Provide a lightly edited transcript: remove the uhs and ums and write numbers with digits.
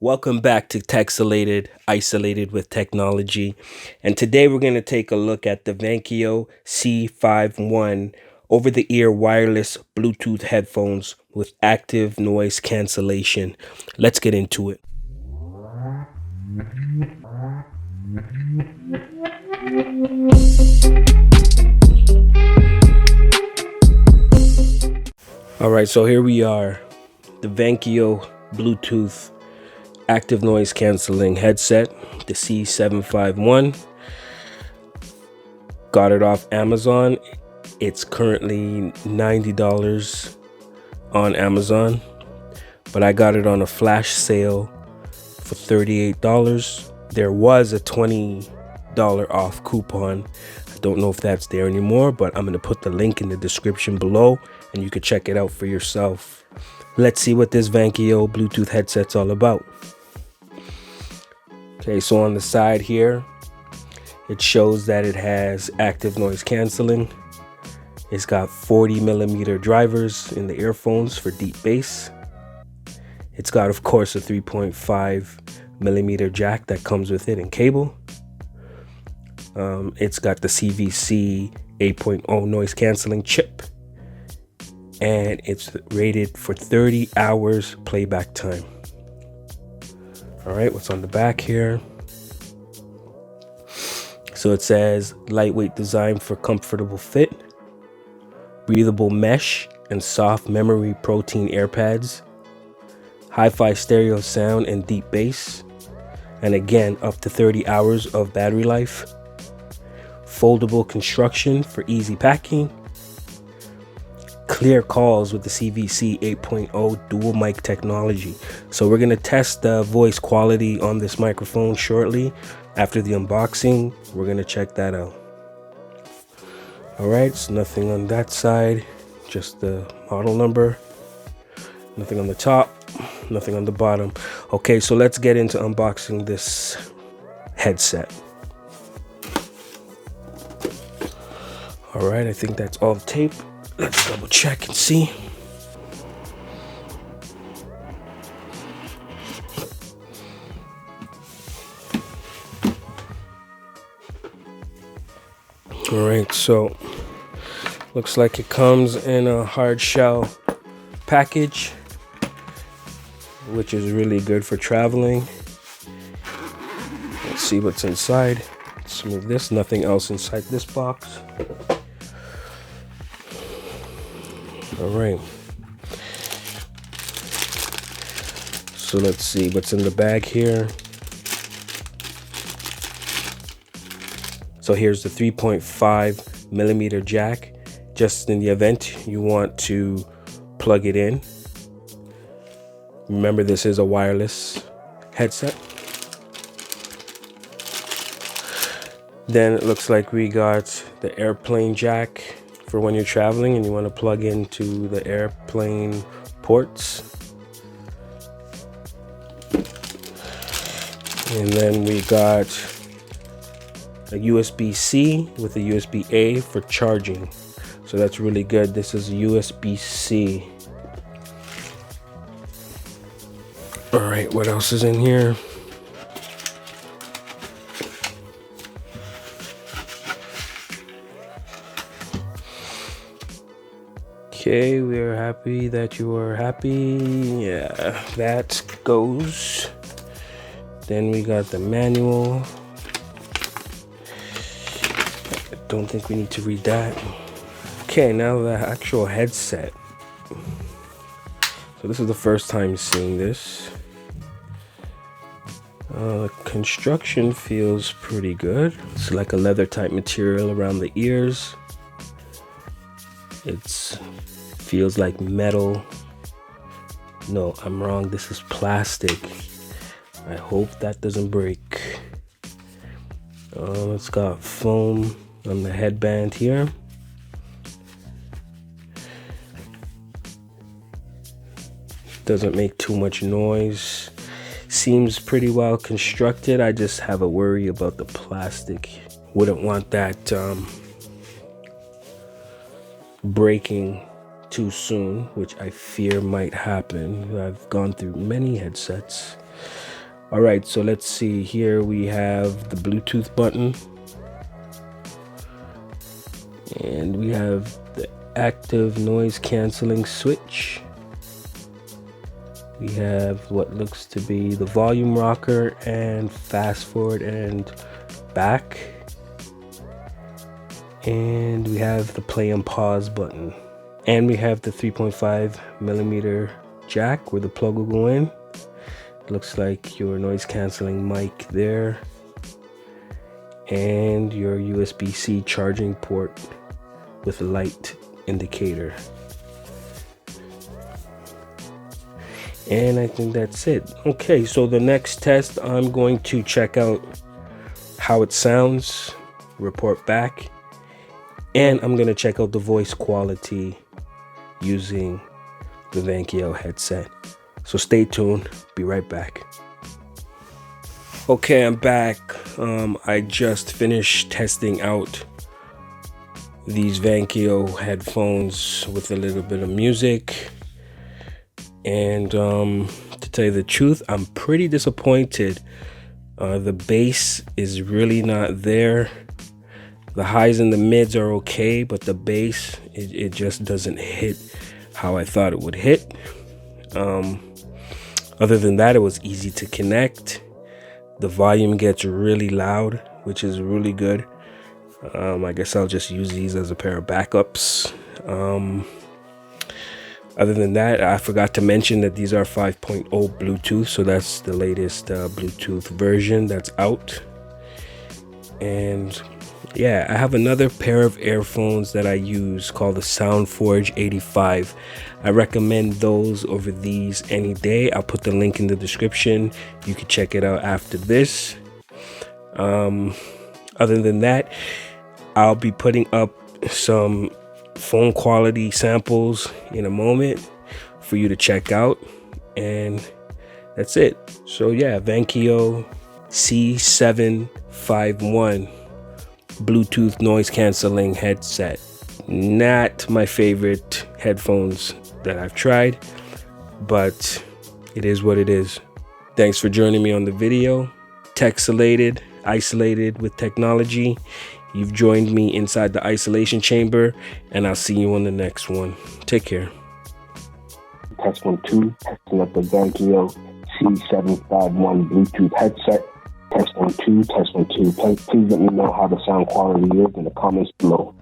Welcome back to Texelated, Isolated with Technology. And today we're going to take a look at the Vankyo C751 over-the-ear wireless Bluetooth headphones with active noise cancellation. Let's get into it. All right, so here we are, the Vankyo Bluetooth active noise canceling headset, the C751. Got it off Amazon. It's currently $90 on Amazon, but I got it on a flash sale for $38. There was a $20 off coupon. I don't know if that's there anymore, but I'm going to put the link in the description below and you can check it out for yourself. Let's see what this Vankyo Bluetooth headset's all about. Okay, so on the side here, it shows that it has active noise canceling. It's got 40mm drivers in the earphones for deep bass. It's got, of course, a 3.5mm jack that comes with it and cable. It's got the CVC 8.0 noise canceling chip. And it's rated for 30 hours playback time. All right, what's on the back here? So it says lightweight design for comfortable fit, breathable mesh and soft memory protein air pads, hi-fi stereo sound and deep bass, and again up to 30 hours of battery life, foldable construction for easy packing, clear calls with the CVC 8.0 dual mic technology. So we're going to test the voice quality on this microphone shortly. After the unboxing, we're going to check that out. All right, so nothing on that side, just the model number. Nothing on the top, nothing on the bottom. Okay, so let's get into unboxing this headset. All right, I think that's all the tape. Let's double check and see. All right, so looks like it comes in a hard shell package, which is really good for traveling. Let's see what's inside. Let's move this. Nothing else inside this box. All right. So let's see what's in the bag here. So here's the 3.5mm jack, just in the event you want to plug it in. Remember, this is a wireless headset. Then it looks like we got the airplane jack for when you're traveling and you want to plug into the airplane ports. And then we got a USB-C with a USB-A for charging. So that's really good. This is a USB-C. All right, what else is in here? Okay, we are happy that you are happy. Yeah, that goes. Then we got the manual. I don't think we need to read that. Okay, now the actual headset. So this is the first time seeing this. Construction feels pretty good. It's like a leather type material around the ears. It feels like metal. No, I'm wrong. This is plastic. I hope that doesn't break. It's got foam on the headband here. Doesn't make too much noise. Seems pretty well constructed. I just have a worry about the plastic. Wouldn't want that breaking too soon, which I fear might happen. I've gone through many headsets. All right, so let's see here. We have the Bluetooth button, and we have the active noise canceling switch. We have what looks to be the volume rocker and fast forward and back. And we have the play and pause button. And we have the 3.5mm jack where the plug will go in. Looks like your noise canceling mic there. And your USB-C charging port with a light indicator. And I think that's it. Okay, so the next test, I'm going to check out how it sounds, report back, and I'm gonna check out the voice quality using the Vankyo headset. So stay tuned, be right back. Okay, I'm back. I just finished testing out these Vankyo headphones with a little bit of music. And to tell you the truth, I'm pretty disappointed. The bass is really not there. The highs and the mids are okay, but the bass, it just doesn't hit how I thought it would hit. Other than that, it was easy to connect. The volume gets really loud, which is really good. I guess I'll just use these as a pair of backups. Other than that, I forgot to mention that these are 5.0 Bluetooth, so that's the latest Bluetooth version that's out. And yeah, I have another pair of earphones that I use called the Soundforge 85. I recommend those over these any day. I'll put the link in the description. You can check it out after this. Other than that, I'll be putting up some phone quality samples in a moment for you to check out, and that's it. So yeah, Vankyo C751 Bluetooth noise canceling headset. Not my favorite headphones that I've tried, but it is what it is. Thanks for joining me on the video. Tech-isolated, isolated with technology. You've joined me inside the isolation chamber, and I'll see you on the next one. Take care. Test 1 2, testing up the Vankyo C751 Bluetooth headset. Test 1 2, test 1 2. Please let me know how the sound quality is in the comments below.